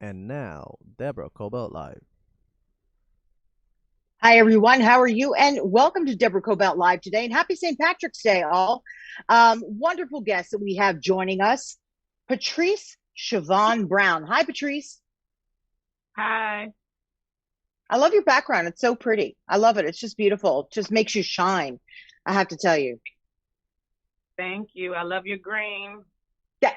And now, Deborah Kobylt Live. Hi, everyone. How are you? And welcome to Deborah Kobylt Live today. And happy St. Patrick's Day, all. Wonderful guest that we have joining us, Patrice Shavone Brown. Hi, Patrice. Hi, I love your background. It's so pretty. I love it. It's just beautiful. It just makes you shine, I have to tell you. thank you. I love your green.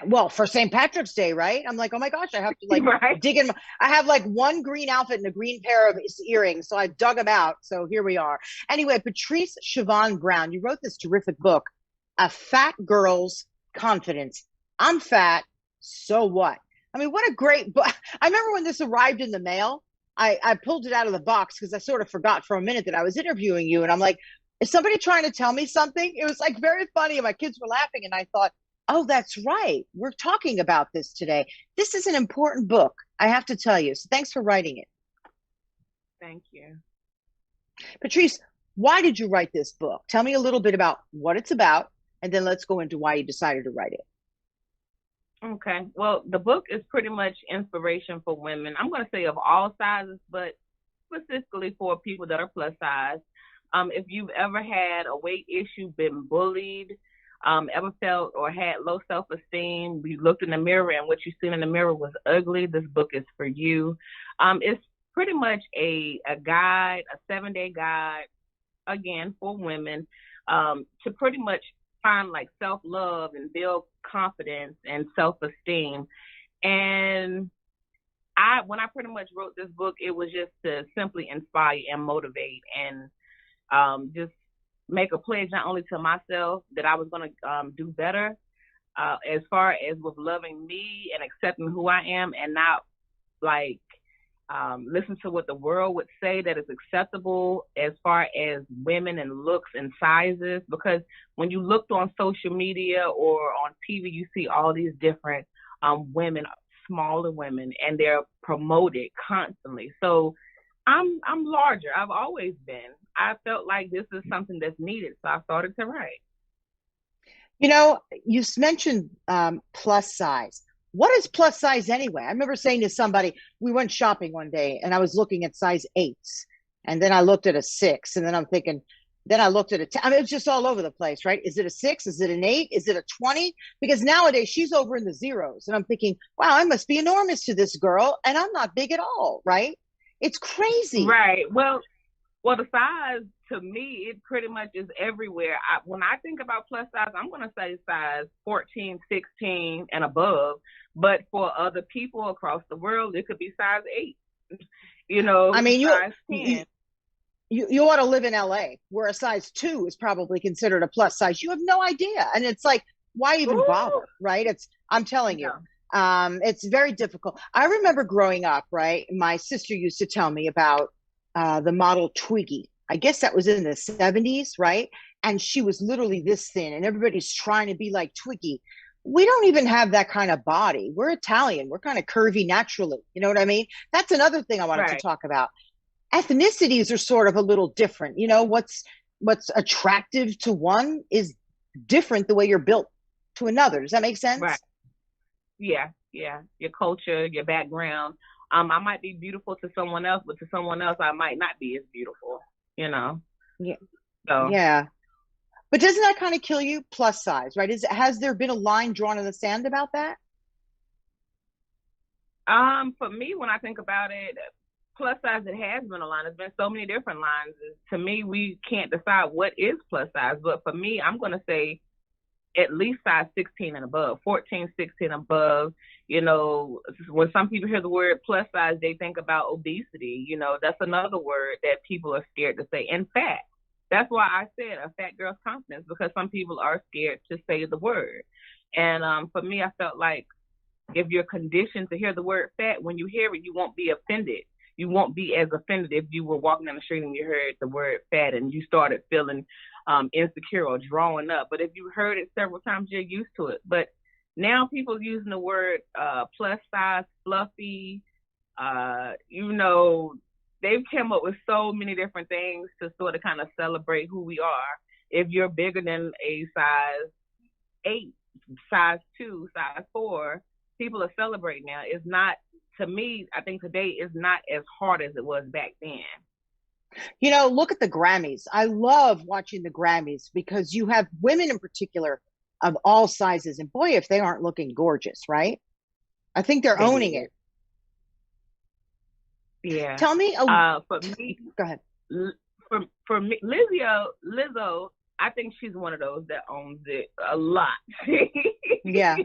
Well, for St. Patrick's Day, right? I'm like, oh my gosh, I have to like Right. dig in. I have like one green outfit and a green pair of earrings. So I dug them out. So here we are. Anyway, Patrice Shavone Brown, you wrote this terrific book, A Fat Girl's Confidence. I'm fat. So what? I mean, what a great book. I remember when this arrived in the mail, I pulled it out of the box because I sort of forgot for a minute that I was interviewing you. And I'm like, is somebody trying to tell me something? It was like very funny. And my kids were laughing. And I thought, oh, that's right. We're talking about this today. This is an important book, I have to tell you. So thanks for writing it. Thank you. Patrice, why did you write this book? Tell me a little bit about what it's about, and then let's go into why you decided to write it. Okay. Well, the book is pretty much inspiration for women. I'm going to say of all sizes, but specifically for people that are plus size. If you've ever had a weight issue, been bullied, ever felt or had low self-esteem, you looked in the mirror and what you seen in the mirror was ugly, this book is for you. It's pretty much a guide, a 7-day guide, again, for women, to pretty much find like self-love and build confidence and self-esteem. And when I pretty much wrote this book, it was just to simply inspire and motivate and just make a pledge not only to myself that I was going to do better as far as with loving me and accepting who I am, and not like listen to what the world would say that is acceptable as far as women and looks and sizes. Because when you looked on social media or on TV, you see all these different women, smaller women, and they're promoted constantly. So I'm larger. I've always been. I felt like this is something that's needed, so I started to write. You know, you mentioned plus size. What is plus size anyway? I remember saying to somebody, we went shopping one day and I was looking at size eights. And then I looked at a six. And then I'm thinking, then I looked at a 10. I mean, it's just all over the place, right? Is it a six? Is it an eight? Is it a 20? Because nowadays she's over in the zeros. And I'm thinking, wow, I must be enormous to this girl. And I'm not big at all, right? It's crazy. Right. Well, the size to me, it pretty much is everywhere. When I think about plus size, I'm going to say size 14, 16, and above. But for other people across the world, it could be size 8, I mean, size you 10. you ought to live in LA where a size two is probably considered a plus size. You have no idea. And it's like, why even Ooh, bother? Right. I'm telling you, yeah. it's very difficult. I remember growing up, right? My sister used to tell me about the model Twiggy. I guess that was in the 70s, right? And she was literally this thin, and everybody's trying to be like Twiggy. We don't even have that kind of body. We're Italian. We're kind of curvy naturally. You know what I mean? That's another thing I wanted to Right. talk about. Ethnicities are sort of a little different. You know, what's attractive to one is different the way you're built to another. Does that make Right. sense? Yeah. Yeah. Your culture, your background. I might be beautiful to someone else, but to someone else, I might not be as beautiful, you know? Yeah. So, Yeah. But doesn't that kind of kill you? Plus size, right? Has there been a line drawn in the sand about that? for me, when I think about it, plus size, it has been a line. There's been so many different lines. To me, we can't decide what is plus size. But for me, I'm going to say at least size 16 and above, 14, 16 above. When some people hear the word plus size, they think about obesity. That's another word that people are scared to say. And fat. That's why I said a fat girl's confidence, because some people are scared to say the word. And for me, I felt like if you're conditioned to hear the word fat, when you hear it, you won't be offended. You won't be as offended if you were walking down the street and you heard the word fat and you started feeling insecure or drawing up. But if you heard it several times, you're used to it. But now people using the word plus size, fluffy, they've come up with so many different things to sort of kind of celebrate who we are. If you're bigger than a size 8, size 2, size 4, people are celebrating now. It's not to me, I think today is not as hard as it was back then. You know, look at the Grammys. I love watching the Grammys because you have women in particular of all sizes. And boy, if they aren't looking gorgeous, right? I think they're They owning do. it. Yeah. Tell me, For me, go ahead. For me, Lizzo, I think she's one of those that owns it a lot. Yeah.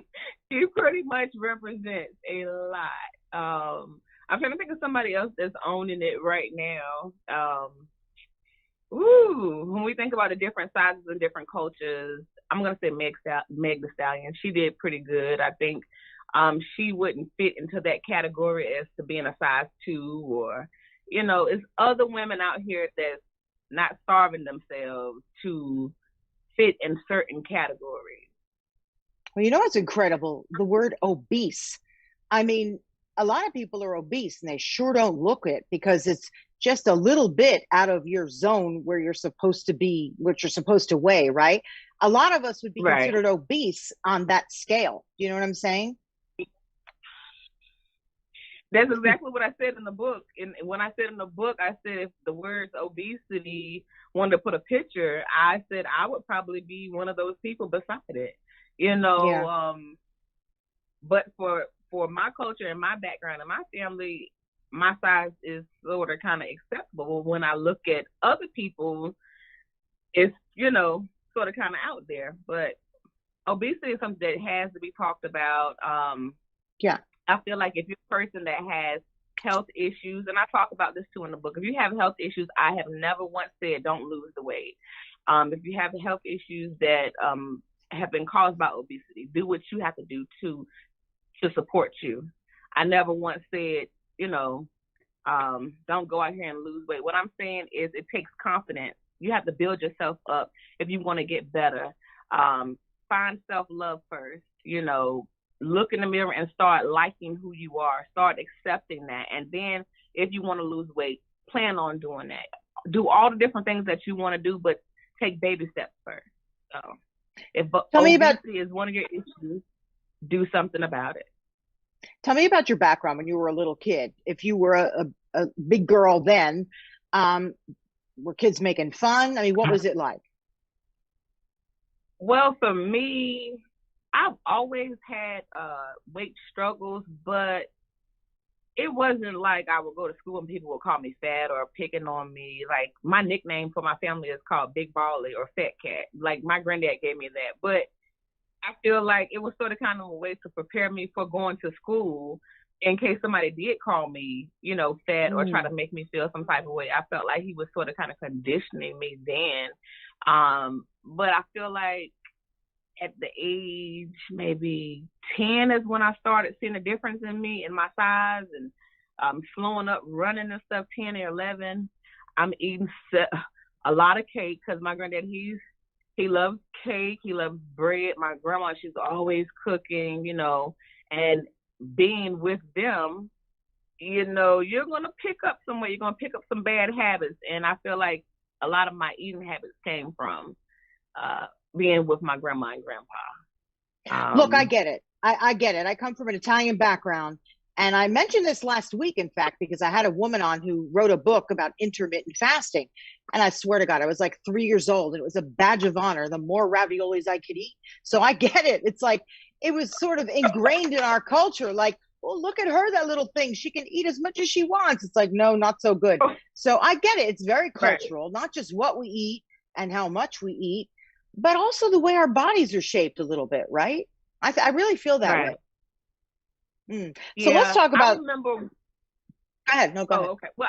She pretty much represents a lot. I'm trying to think of somebody else that's owning it right now. When we think about the different sizes and different cultures, I'm gonna say Meg the Stallion. She did pretty good. I think she wouldn't fit into that category as to being a size 2, or it's other women out here that's not starving themselves to fit in certain categories. Well, you know what's incredible? The word obese. I mean, a lot of people are obese and they sure don't look it because it's just a little bit out of your zone where you're supposed to be, what you're supposed to weigh, right? A lot of us would be Right. considered obese on that scale. You know what I'm saying? That's exactly what I said in the book. And when I said in the book, I said if the words obesity wanted to put a picture, I said I would probably be one of those people beside it. Yeah. But for my culture and my background and my family, my size is sort of kind of acceptable. When I look at other people, it's, sort of kind of out there. But obesity is something that has to be talked about. Yeah. I feel like if you're a person that has health issues, and I talk about this too in the book, if you have health issues, I have never once said don't lose the weight. If you have health issues that have been caused by obesity, do what you have to do to support you. I never once said, don't go out here and lose weight. What I'm saying is it takes confidence. You have to build yourself up if you want to get better. Find self-love first, look in the mirror and start liking who you are. Start accepting that. And then if you want to lose weight, plan on doing that. Do all the different things that you want to do, but take baby steps first. So if obesity is one of your issues, do something about it. Tell me about your background when you were a little kid. If you were a big girl then, were kids making fun? I mean, what was it like? Well, for me, I've always had weight struggles, but it wasn't like I would go to school and people would call me fat or picking on me. Like, my nickname for my family is called Big Bally or Fat Cat. Like, my granddad gave me that. But I feel like it was sort of kind of a way to prepare me for going to school in case somebody did call me, fat or try to make me feel some type of way. I felt like he was sort of kind of conditioning me then. But I feel like at the age maybe 10 is when I started seeing a difference in me and my size and slowing up, running and stuff. 10 or 11, I'm eating a lot of cake because my granddad, he loves cake, he loves bread. My grandma, she's always cooking, and being with them, you're going to pick up somewhere, you're going to pick up some bad habits. And I feel like a lot of my eating habits came from being with my grandma and grandpa. Look, I get it. I get it. I come from an Italian background. And I mentioned this last week, in fact, because I had a woman on who wrote a book about intermittent fasting. And I swear to God, I was like 3 years old. And it was a badge of honor, the more raviolis I could eat. So I get it. It's like, it was sort of ingrained in our culture. Like, well, look at her, that little thing. She can eat as much as she wants. It's like, no, not so good. So I get it. It's very cultural, right. Not just what we eat and how much we eat, but also the way our bodies are shaped a little bit, right? I really feel that right. way. So let's talk about. I remember. Go ahead. No, go ahead. Okay. Well,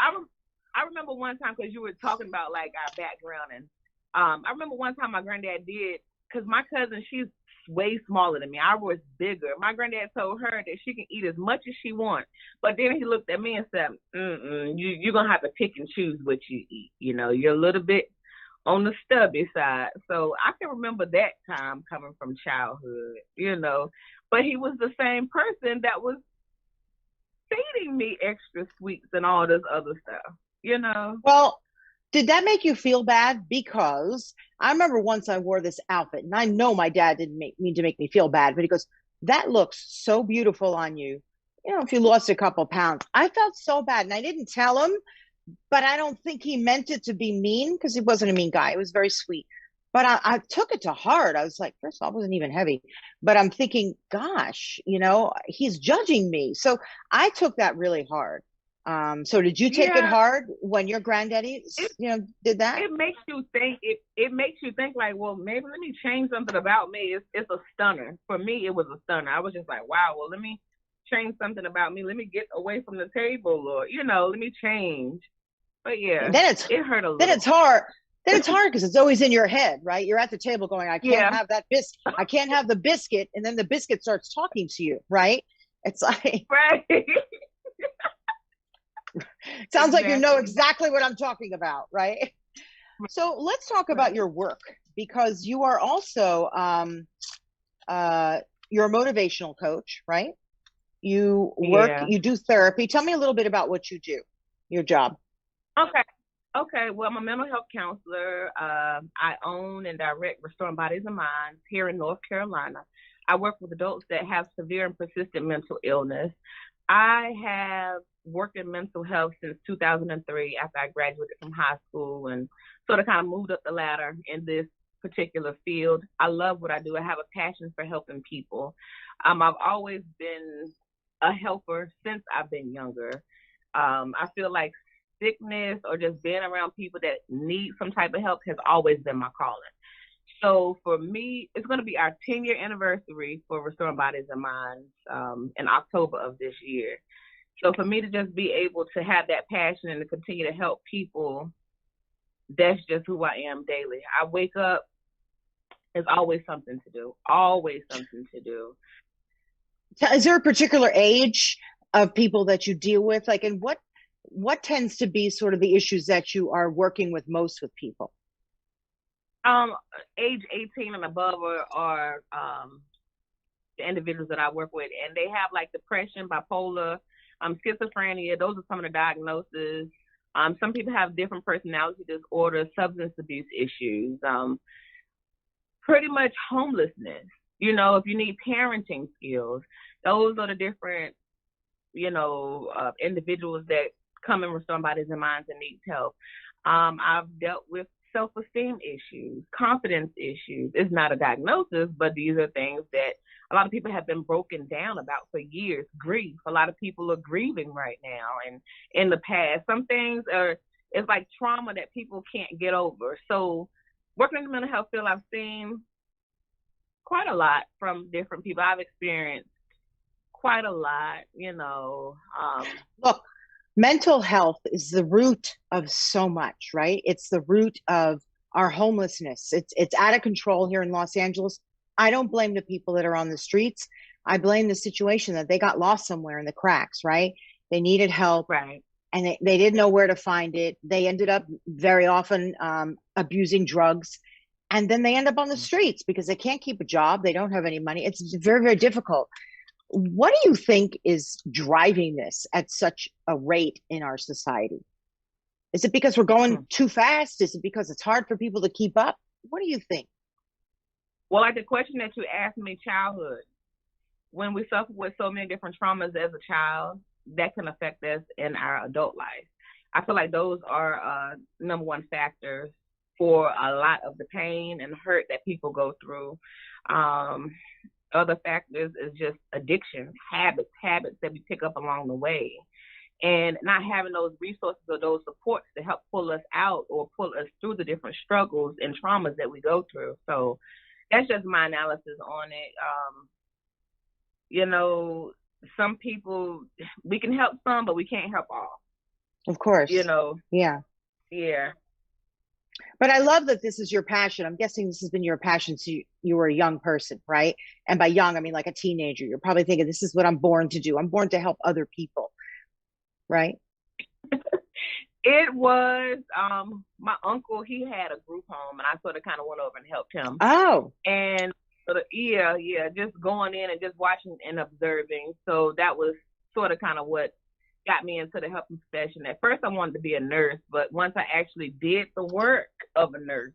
I remember one time because you were talking about like our background, and I remember one time my granddad did, because my cousin, she's way smaller than me. I was bigger. My granddad told her that she can eat as much as she wants, but then he looked at me and said, "You're gonna have to pick and choose what you eat. You're a little bit on the stubby side." So I can remember that time coming from childhood, but he was the same person that was feeding me extra sweets and all this other stuff, Well, did that make you feel bad? Because I remember once I wore this outfit, and I know my dad didn't mean to make me feel bad, but he goes, "That looks so beautiful on you. if you lost a couple pounds. I felt so bad, and I didn't tell him, but I don't think he meant it to be mean because he wasn't a mean guy. He was very sweet. But I took it to heart. I was like, first of all, I wasn't even heavy. But I'm thinking, gosh, he's judging me. So I took that really hard. So did you take it Yeah, hard when your granddaddy, it did that? it makes you think. It makes you think like, well, maybe let me change something about me. It's a stunner for me. It was a stunner. I was just like, wow. Well, let me change something about me. Let me get away from the table, or let me change. But yeah, Then it's it hurt a then little. it's hard. Then it's hard because it's always in your head, right? You're at the table going, I can't Yeah, have that I can't have the biscuit, and then the biscuit starts talking to you, right? It's like right. sounds like you know Exactly. exactly what I'm talking about, right? So let's talk about Right. your work because you are also you're a motivational coach, right? Yeah. You do therapy. Tell me a little bit about what you do, your job. Okay. Okay. Well, I'm a mental health counselor. I own and direct Restoring Bodies and Minds here in North Carolina. I work with adults that have severe and persistent mental illness. I have worked in mental health since 2003 after I graduated from high school and sort of kind of moved up the ladder in this particular field. I love what I do. I have a passion for helping people. I've always been a helper since I've been younger. I feel like sickness or just being around people that need some type of help has always been my calling. So for me, it's going to be our 10-year anniversary for Restoring Bodies and Minds in October of this year. So for me to just be able to have that passion and to continue to help people, that's just who I am daily. I wake up, there's always something to do, always something to do. Is there a particular age of people that you deal with? Like, and what tends to be sort of the issues that you are working with most with people? Um, Age 18 and above are the individuals that I work with, and they have like depression, bipolar, schizophrenia. Those are some of the diagnoses. Some people have different personality disorders, substance abuse issues, pretty much homelessness. If you need parenting skills, those are the different, individuals that come and restore bodies and minds and need help. I've dealt with self-esteem issues, confidence issues. It's not a diagnosis, but these are things that a lot of people have been broken down about for years. Grief. A lot of people are grieving right now, and in the past, some things it's like trauma that people can't get over. So, working in the mental health field, I've seen quite a lot from different people. I've experienced quite a lot. Look, mental health is the root of so much, right? It's the root of our homelessness. It's out of control here in Los Angeles. I don't blame the people that are on the streets. I blame the situation that they got lost somewhere in the cracks, right? They needed help, Right. and they didn't know where to find it. They ended up very often abusing drugs. And then they end up on the streets because they can't keep a job. They don't have any money. It's very, very difficult. What do you think is driving this at such a rate in our society? Is it because we're going too fast? Is it because it's hard for people to keep up? What do you think? Well, like the question that you asked me, childhood. When we suffer with so many different traumas as a child, that can affect us in our adult life. I feel like those are number one factors for a lot of the pain and hurt that people go through. Other factors is just addiction, habits that we pick up along the way. And not having those resources or those supports to help pull us out or pull us through the different struggles and traumas that we go through. So that's just my analysis on it. Some people, we can help some, but we can't help all. Of course. Yeah. Yeah. But I love that this is your passion. I'm guessing this has been your passion since you were a young person, right? And by young, I mean like a teenager. You're probably thinking, this is what I'm born to do. I'm born to help other people, right? It was my uncle. He had a group home, and I sort of kind of went over and helped him. Oh, and sort of, yeah, just going in and just watching and observing. So that was sort of kind of what got me into the helping profession. At first, I wanted to be a nurse, but once I actually did the work of a nurse,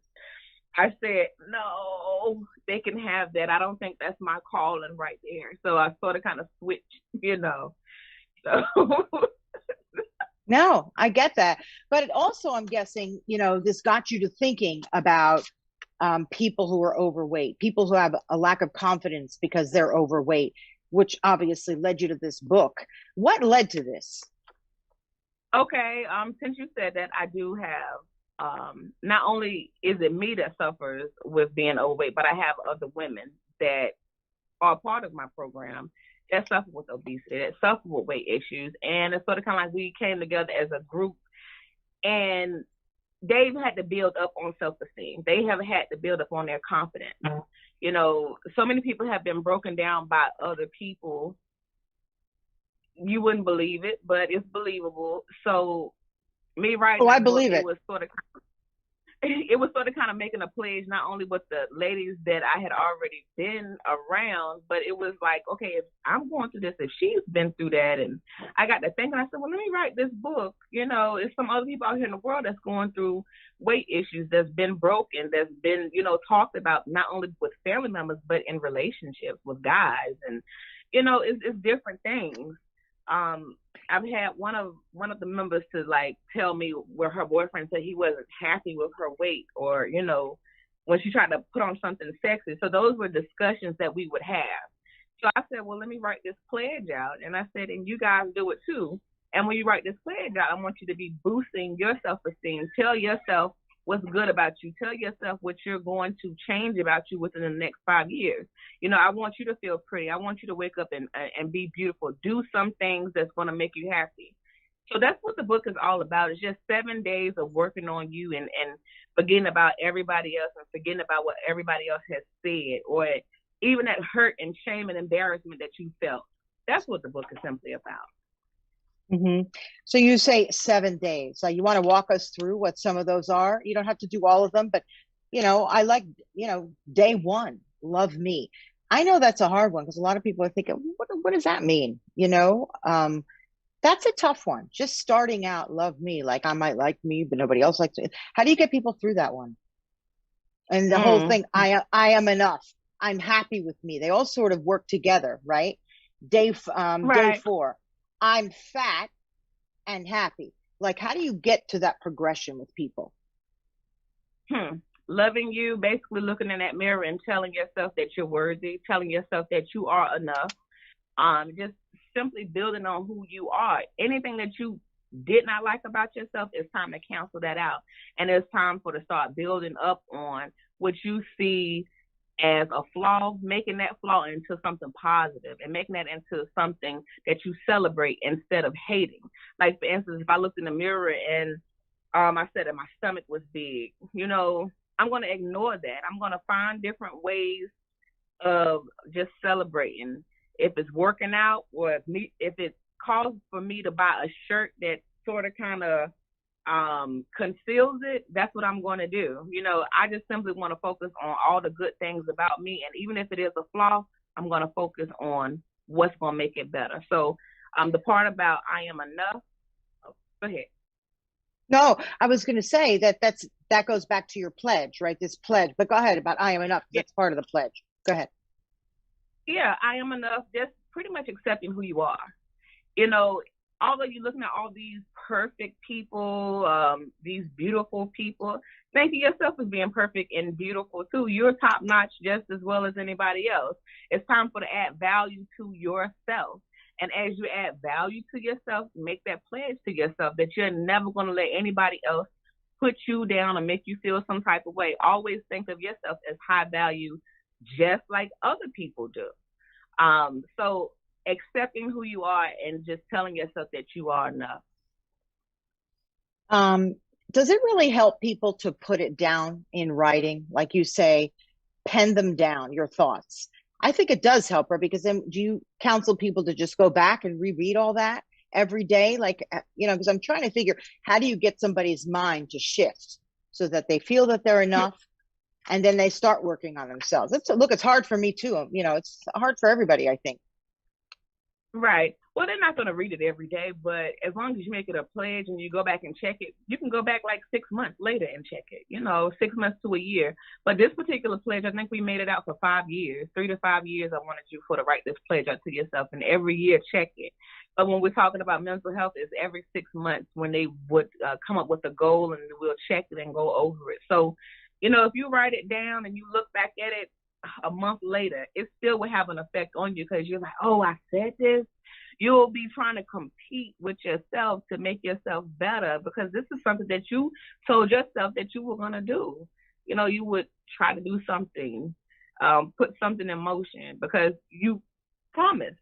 I said, no, they can have that. I don't think that's my calling right there. So I sort of kind of switched. So No, I get that. But it also, I'm guessing, this got you to thinking about people who are overweight, people who have a lack of confidence because they're overweight, which obviously led you to this book. What led to this? okay, since you said that, I do have not only is it me that suffers with being overweight, but I have other women that are part of my program that suffer with obesity, that suffer with weight issues. And it's sort of kind of like we came together as a group, and they've had to build up on self-esteem. They have had to build up on their confidence. So many people have been broken down by other people. You wouldn't believe it, but it's believable. So me writing Oh, I that book, believe it. It was sort of kind of making a pledge, not only with the ladies that I had already been around, but it was like, okay, if I'm going through this, if she's been through that, and I got to thinking, I said, well, let me write this book. It's some other people out here in the world that's going through weight issues, that's been broken, that's been, talked about not only with family members, but in relationships with guys. And, it's different things. I've had one of the members to like tell me where her boyfriend said he wasn't happy with her weight, or when she tried to put on something sexy. So those were discussions that we would have. So I said, well, let me write this pledge out, and I said, and you guys do it too. And when you write this pledge out, I want you to be boosting your self-esteem. Tell yourself what's good about you. Tell yourself what you're going to change about you within the next 5 years. I want you to feel pretty. I want you to wake up and be beautiful. Do some things that's going to make you happy. So that's what the book is all about. It's just 7 days of working on you and forgetting about everybody else and forgetting about what everybody else has said, or even that hurt and shame and embarrassment that you felt. That's what the book is simply about. Mm-hmm. So you say 7 days. So you want to walk us through what some of those are? You don't have to do all of them, but I like, day one, love me. I know that's a hard one because a lot of people are thinking, what does that mean? That's a tough one. Just starting out, love me, like I might like me, but nobody else likes it. How do you get people through that one? And the whole thing, I am enough. I'm happy with me. They all sort of work together, right? Day 4, I'm fat and happy. Like, how do you get to that progression with people? Loving you, basically looking in that mirror and telling yourself that you're worthy, telling yourself that you are enough. Just simply building on who you are. Anything that you did not like about yourself, it's time to cancel that out. And it's time to start building up on what you see as a flaw, making that flaw into something positive and making that into something that you celebrate instead of hating. Like, for instance, if I looked in the mirror and I said that my stomach was big, I'm going to ignore that. I'm going to find different ways of just celebrating. If it's working out, or if it calls for me to buy a shirt that sort of kind of conceals it, that's what I'm going to do. I just simply want to focus on all the good things about me. And even if it is a flaw, I'm going to focus on what's going to make it better. So the part about I am enough, go ahead. No, I was going to say that goes back to your pledge, right? This pledge, but go ahead about I am enough. That's part of the pledge. Go ahead. Yeah, I am enough. Just pretty much accepting who you are. Although you're looking at all these perfect people, these beautiful people, think of yourself as being perfect and beautiful too. You're top notch just as well as anybody else. It's time to add value to yourself. And as you add value to yourself, make that pledge to yourself that you're never going to let anybody else put you down or make you feel some type of way. Always think of yourself as high value, just like other people do. So accepting who you are and just telling yourself that you are enough. Does it really help people to put it down in writing? Like you say, pen them down, your thoughts. I think it does help her, because then do you counsel people to just go back and reread all that every day? Like, because I'm trying to figure, how do you get somebody's mind to shift so that they feel that they're enough, and then they start working on themselves? It's hard for me too. It's hard for everybody, I think. Right. Well, they're not going to read it every day, but as long as you make it a pledge and you go back and check it, you can go back like 6 months later and check it, 6 months to a year. But this particular pledge, I think we made it out for 5 years, 3 to 5 years. I wanted you to write this pledge out to yourself and every year check it. But when we're talking about mental health, it's every 6 months when they would come up with a goal and we'll check it and go over it. So, if you write it down and you look back at it a month later, it still will have an effect on you because you're like, oh, I said this. You'll be trying to compete with yourself to make yourself better because this is something that you told yourself that you were going to do. You would try to do something, put something in motion because you promised.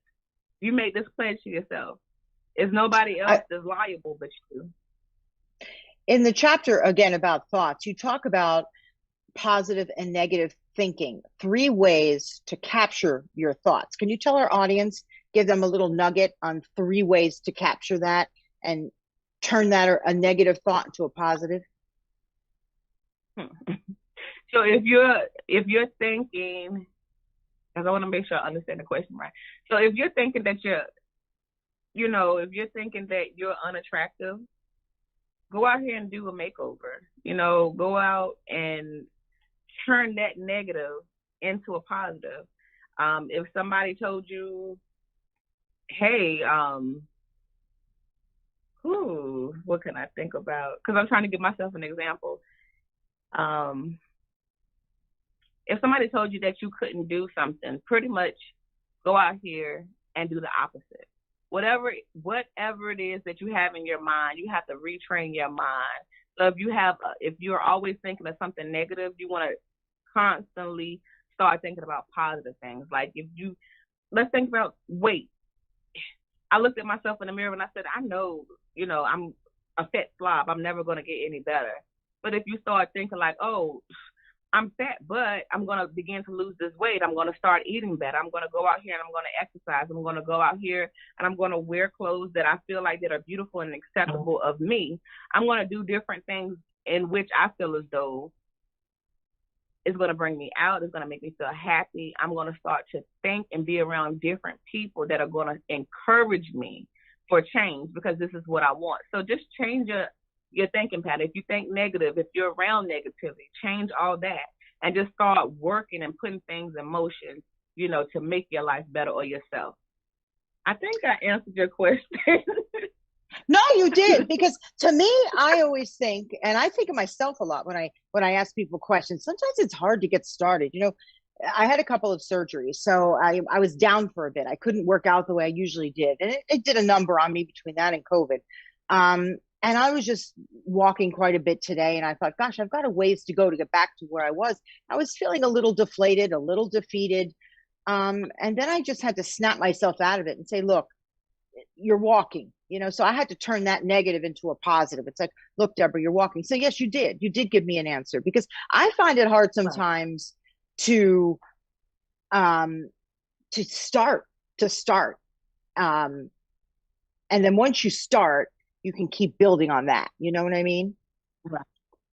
You made this pledge to yourself. It's nobody else that's liable but you. In the chapter, again, about thoughts, you talk about positive and negative thinking, 3 ways to capture your thoughts. Can you tell our audience, give them a little nugget on 3 ways to capture that and turn that a negative thought into a positive? So if you're thinking, because I want to make sure I understand the question right. So if you're thinking that if you're thinking that you're unattractive, go out here and do a makeover. Go out and turn that negative into a positive. If somebody told you, hey, what can I think about? Because I'm trying to give myself an example. If somebody told you that you couldn't do something, pretty much go out here and do the opposite. Whatever it is that you have in your mind, you have to retrain your mind. So if you're always thinking of something negative, you want to constantly start thinking about positive things. Like let's think about weight. I looked at myself in the mirror and I said, I know, I'm a fat slob. I'm never going to get any better. But if you start thinking like, oh, I'm fat, but I'm going to begin to lose this weight. I'm going to start eating better. I'm going to go out here and I'm going to exercise. I'm going to go out here and I'm going to wear clothes that I feel like that are beautiful and acceptable of me. I'm going to do different things in which I feel as though it's going to bring me out. It's going to make me feel happy. I'm going to start to think and be around different people that are going to encourage me for change because this is what I want. So just change your thinking pattern. If you think negative, if you're around negativity, change all that and just start working and putting things in motion, to make your life better or yourself. I think I answered your question. No, you did, because to me, I always think, and I think of myself a lot when I ask people questions. Sometimes it's hard to get started. I had a couple of surgeries, so I was down for a bit. I couldn't work out the way I usually did, and it did a number on me between that and COVID. And I was just walking quite a bit today, and I thought, gosh, I've got a ways to go to get back to where I was. I was feeling a little deflated, a little defeated, and then I just had to snap myself out of it and say, look, you're walking. So I had to turn that negative into a positive. It's like, look, Deborah, you're walking. So yes, you did give me an answer, because I find it hard sometimes to start. And then once you start, you can keep building on that. You know what I mean?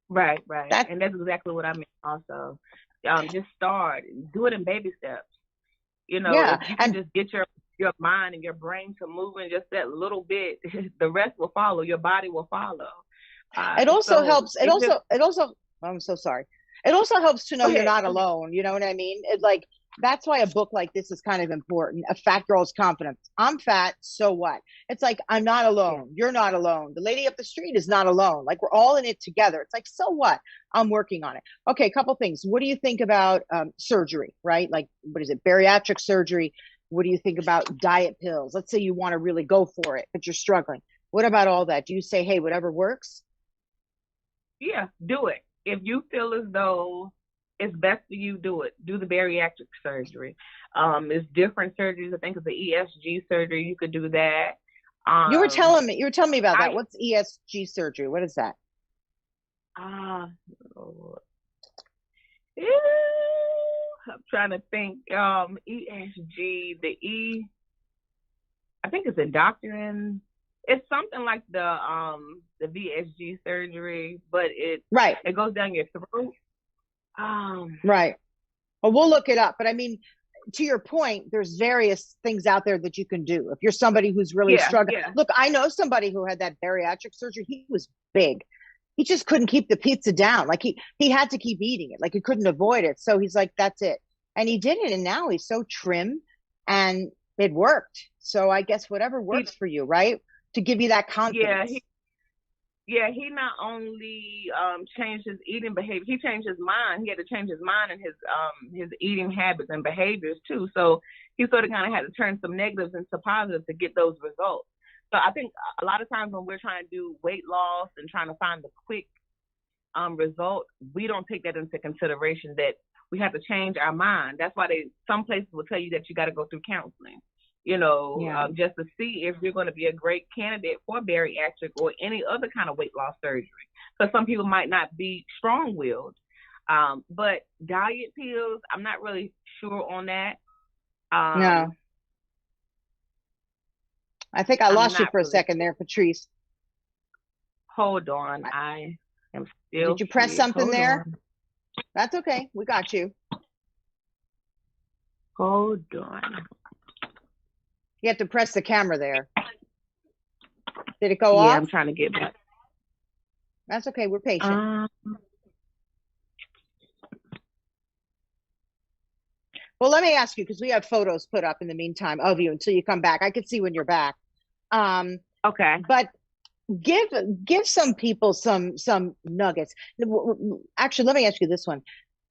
Right. And that's exactly what I mean also. Just start, do it in baby steps. If you can just get your mind and your brain to moving just that little bit, the rest will follow. Your body will follow. It also helps. I'm so sorry. It also helps to know you're not alone. You know what I mean? That's why a book like this is kind of important. A Fat Girl's Confidence. I'm fat, so what? It's like, I'm not alone. You're not alone. The lady up the street is not alone. Like, we're all in it together. It's like, so what? I'm working on it. Okay, a couple things. What do you think about surgery, right? Like, what is it? Bariatric surgery. What do you think about diet pills? Let's say you want to really go for it, but you're struggling. What about all that? Do you say, hey, whatever works? Yeah, do it. If you feel as though it's best for you, do it. Do the bariatric surgery. It's different surgeries. I think it's the ESG surgery. You could do that. You were telling me about that. What's ESG surgery? What is that? I'm trying to think. ESG, I think it's endocrine. It's something like the VSG surgery, but it goes down your throat. Right. Well, we'll look it up. But I mean, to your point, there's various things out there that you can do. If you're somebody who's really Yeah, struggling, yeah. look, I know somebody who had that bariatric surgery. He was big. He just couldn't keep the pizza down. Like he had to keep eating it. Like he couldn't avoid it. So he's like, that's it. And he did it. And now he's so trim and it worked. So I guess whatever works for you, right? To give you that confidence. He not only changed his eating behavior, he changed his mind. He had to change his mind and his eating habits and behaviors too. So he sort of kind of had to turn some negatives into positives to get those results. So I think a lot of times when we're trying to do weight loss and trying to find the quick result, we don't take that into consideration, that we have to change our mind. That's why some places will tell you that you got to go through counseling, just to see if you're going to be a great candidate for bariatric or any other kind of weight loss surgery. So some people might not be strong-willed, but diet pills, I'm not really sure on that. No. I think I lost you for a second there, Patrice. Hold on. I am still. Did you press something there? That's okay. We got you. Hold on. You have to press the camera there. Did it go off? Yeah, I'm trying to get back. That's okay. We're patient. Well, let me ask you, because we have photos put up in the meantime of you until you come back. I can see when you're back. Okay. But give some people some nuggets. Actually, let me ask you this one.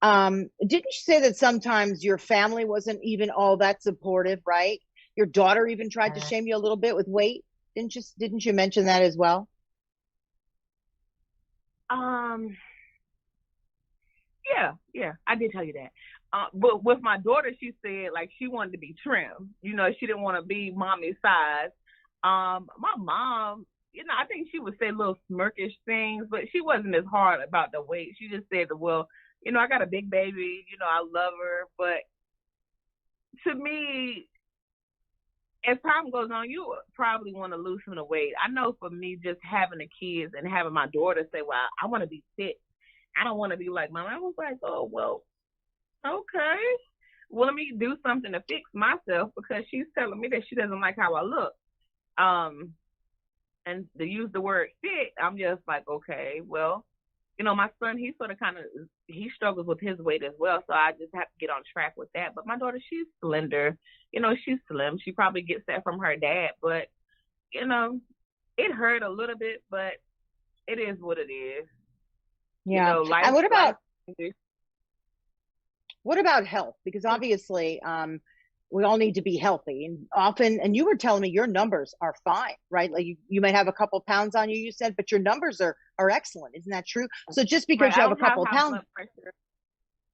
Didn't you say that sometimes your family wasn't even all that supportive, right? Your daughter even tried to shame you a little bit with weight. Didn't you mention that as well? Yeah, I did tell you that. But with my daughter, she said like she wanted to be trim. She didn't want to be mommy's size. My mom, I think she would say little smirkish things, but she wasn't as hard about the weight. She just said, well, I got a big baby, I love her. But to me, as time goes on, you probably want to lose some of the weight. I know for me, just having the kids and having my daughter say, well, I want to be fit. I don't want to be like mom. I was like, oh, well, okay. Well, let me do something to fix myself, because she's telling me that she doesn't like how I look. And to use the word fit, I'm just like, okay, well, my son, he struggles with his weight as well. So I just have to get on track with that. But my daughter, she's slender. She's slim. She probably gets that from her dad. But, it hurt a little bit, but it is what it is. Yeah. And what about health? Because obviously, we all need to be healthy, and often, and you were telling me your numbers are fine, right? Like you might have a couple pounds on you, you said, but your numbers are excellent. Isn't that true? So just because you have a couple pounds.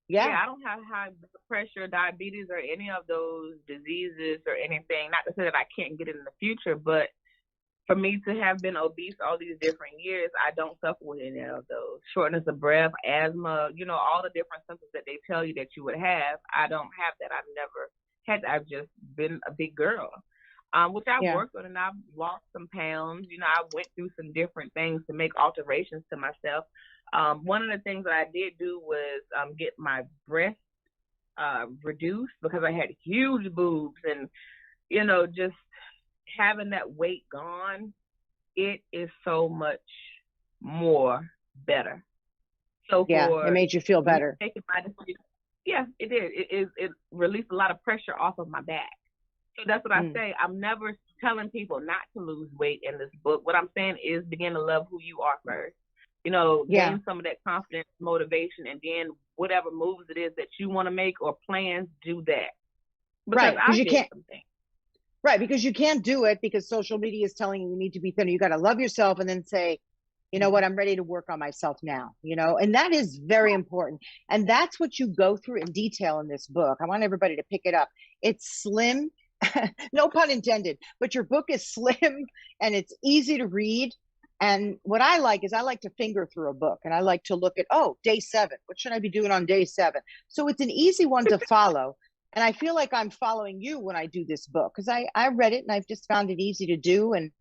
Yeah, I don't have high blood pressure, diabetes, or any of those diseases or anything. Not to say that I can't get it in the future, but for me to have been obese all these different years, I don't suffer with any of those. Shortness of breath, asthma, all the different symptoms that they tell you that you would have. I don't have that. I've never had that. I've just been a big girl, which I've worked on, and I've lost some pounds. I went through some different things to make alterations to myself. One of the things that I did do was get my breasts reduced, because I had huge boobs, and just having that weight gone, it is so much more better. So it made you feel better. Taking my decision, yeah, it did. It released a lot of pressure off of my back. So that's what I say. I'm never telling people not to lose weight in this book. What I'm saying is begin to love who you are first. Gain some of that confidence, motivation, and then whatever moves it is that you want to make or plans, do that. Because because you can't. Right, because you can't do it because social media is telling you need to be thinner. You got to love yourself and then say, you know what, I'm ready to work on myself now, and that is very important. And that's what you go through in detail in this book. I want everybody to pick it up. It's slim, no pun intended, but your book is slim and it's easy to read. And what I like is I like to finger through a book, and I like to look at, day 7. What should I be doing on day 7? So it's an easy one to follow. And I feel like I'm following you when I do this book, because I read it and I've just found it easy to do. And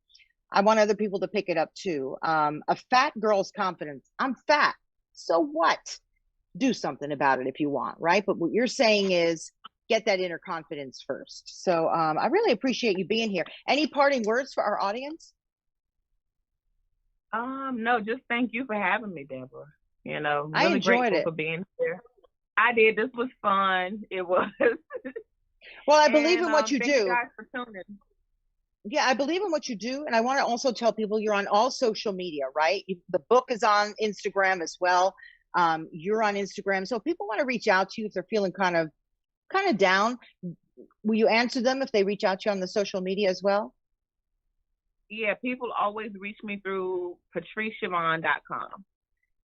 I want other people to pick it up too. A fat girl's confidence. I'm fat. So what? Do something about it if you want, right? But what you're saying is get that inner confidence first. So I really appreciate you being here. Any parting words for our audience? No, just thank you for having me, Deborah. You know, I really enjoyed grateful it. for being here. I did. This was fun. It was. Well, I believe in what you thank you do. guys for tuning. Yeah, I believe in what you do. And I want to also tell people you're on all social media, right? The book is on Instagram as well. You're on Instagram. So if people want to reach out to you, if they're feeling kind of down, will you answer them if they reach out to you on the social media as well? Yeah, people always reach me through patriceshavone.com.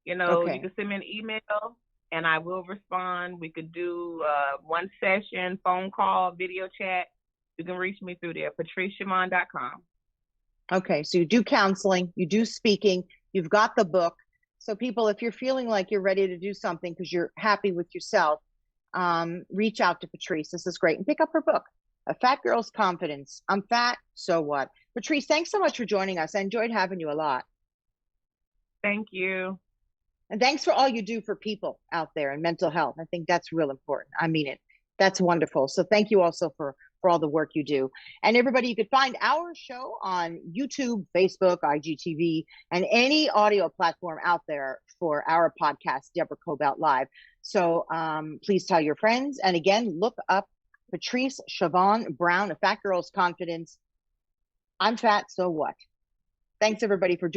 You know, Okay. you can send me an email and I will respond. We could do one session, phone call, video chat. You can reach me through there, patriceshavone.com. Okay, so you do counseling, you do speaking, you've got the book. So people, if you're feeling like you're ready to do something because you're happy with yourself, reach out to Patrice. This is great. And pick up her book, A Fat Girl's Confidence. I'm fat, so what? Patrice, thanks so much for joining us. I enjoyed having you a lot. Thank you. And thanks for all you do for people out there in mental health. I think that's real important. I mean it. That's wonderful. So thank you also for all the work you do. And everybody, you could find our show on YouTube, Facebook, IGTV, and any audio platform out there for our podcast, Deborah Kobylt Live. So please tell your friends. And again, look up Patrice Shavone Brown, A Fat Girl's Confidence. I'm fat, so what? Thanks everybody for joining.